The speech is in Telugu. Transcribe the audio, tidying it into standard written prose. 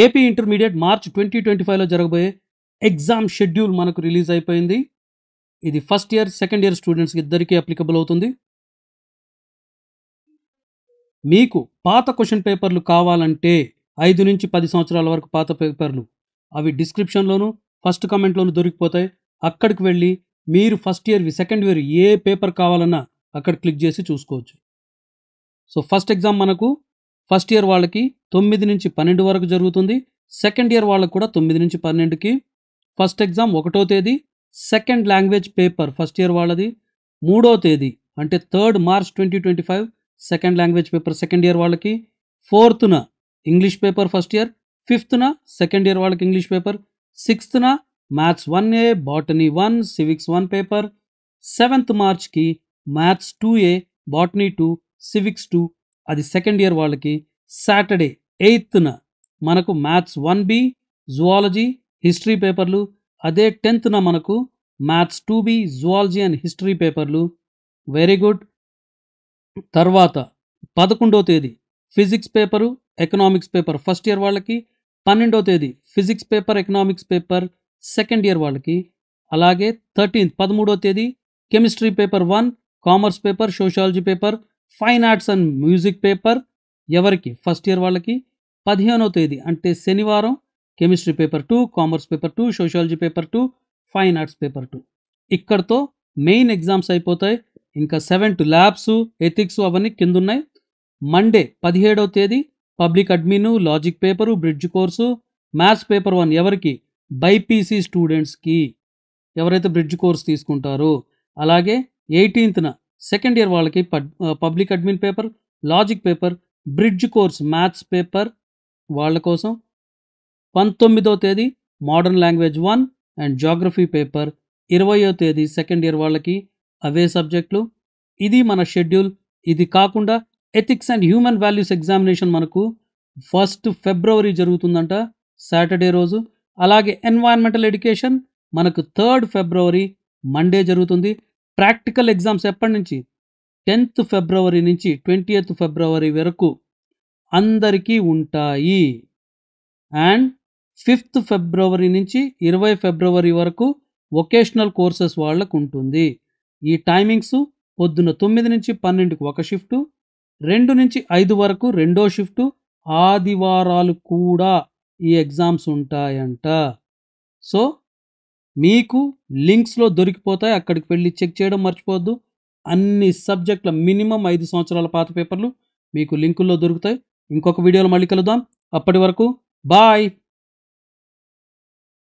ఏపీ ఇంటర్మీడియట్ మార్చ్ 2025లో జరగబోయే ఎగ్జామ్ షెడ్యూల్ మనకు రిలీజ్ అయిపోయింది. ఇది ఫస్ట్ ఇయర్ సెకండ్ ఇయర్ స్టూడెంట్స్కి ఇద్దరికీ అప్లికబుల్ అవుతుంది. మీకు పాత క్వశ్చన్ పేపర్లు కావాలంటే 5 నుంచి 10 సంవత్సరాల వరకు పాత పేపర్లు అవి డిస్క్రిప్షన్లోను ఫస్ట్ కమెంట్లోను దొరికిపోతాయి. అక్కడికి వెళ్ళి మీరు ఫస్ట్ ఇయర్వి సెకండ్ ఇయర్ ఏ పేపర్ కావాలన్నా అక్కడ క్లిక్ చేసి చూసుకోవచ్చు. సో ఫస్ట్ ఎగ్జామ్ మనకు ఫస్ట్ ఇయర్ వాళ్ళకి 9 నుంచి 12 వరకు జరుగుతుంది. సెకండ్ ఇయర్ వాళ్ళకి కూడా 9 నుంచి 12కి. ఫస్ట్ ఎగ్జామ్ 1వ తేదీ, second language paper first year వాళ్ళది 3వ తేదీ అంటే 3rd March 2025 second language paper second year వాళ్ళకి. 4th English paper first year, 5th second year వాళ్ళకి English paper, 6th maths 1A, botany 1, civics 1 paper, 7th మార్చ్కి మ్యాథ్స్ 2A, బాటనీ 2, సివిక్స్ 2 అది సెకండ్ ఇయర్ వాళ్ళకి. సాటర్డే 8th మనకు మ్యాథ్స్ 1B, జువాలజీ, హిస్టరీ పేపర్లు. అదే 10th మనకు maths 2B, zoology and history పేపర్లు. Very good. తర్వాత 11వ తేదీ physics paper, economics paper first year వాళ్ళకి. 12వ తేదీ physics paper, economics paper second year వాళ్ళకి. అలాగే 13వ తేదీ chemistry paper 1, commerce paper, sociology paper, fine arts and music paper ఎవరికి ఫస్ట్ ఇయర్ వాళ్ళకి. 15వ తేదీ అంటే శనివారం chemistry paper 2, commerce paper 2, sociology paper 2, fine arts paper 2. ఇక్కడతో మెయిన్ ఎగ్జామ్స్ అయిపోతాయి. ఇంకా 7 ల్యాబ్స్, ఎథిక్స్ అవన్నీ కింద ఉన్నాయి. మండే 17వ తేదీ public admin, logic paper, bridge course, maths paper 1 ఎవరికి బైపీసీ స్టూడెంట్స్కి ఎవరైతే బ్రిడ్జ్ కోర్స్ తీసుకుంటారో. అలాగే 18th సెకండ్ ఇయర్ వాళ్ళకి public admin paper, logic paper, bridge course maths paper వాళ్ళ కోసం. 19వ తేదీ modern language 1 and geography paper. 20వ తేదీ సెకండ్ ఇయర్ వాళ్ళకి అవే సబ్జెక్టులు. ఇది మన షెడ్యూల్. ఇది కాకుండా ethics and human values examination మనకు 1st ఫిబ్రవరి జరుగుతుందంట, సాటర్డే రోజు. అలాగే ఎన్వైరన్మెంటల్ ఎడ్యుకేషన్ మనకు 3rd ఫిబ్రవరి మండే జరుగుతుంది. ప్రాక్టికల్ ఎగ్జామ్స్ ఎప్పటి నుంచి 10th ఫిబ్రవరి నుంచి 20th ఫిబ్రవరి వరకు అందరికీ ఉంటాయి. అండ్ 5th ఫిబ్రవరి నుంచి 20 ఫిబ్రవరి వరకు వొకేషనల్ కోర్సెస్ వాళ్ళకు ఉంటుంది. ఈ టైమింగ్స్ పొద్దున 9 నుంచి 12కి ఒక షిఫ్టు, 2 నుంచి 5 వరకు రెండో షిఫ్టు. ఆదివారాలు కూడా ఈ ఎగ్జామ్స్ ఉంటాయంట. సో మీకు లింక్స్లో దొరికిపోతాయి, అక్కడికి వెళ్ళి చెక్ చేయడం మర్చిపోవద్దు. అన్ని సబ్జెక్టుల మినిమం 5 సంవత్సరాల పాత పేపర్లు మీకు లింకుల్లో దొరుకుతాయి. ఇంకొక వీడియోలో మళ్ళీ కలుద్దాం. అప్పటి వరకు బాయ్.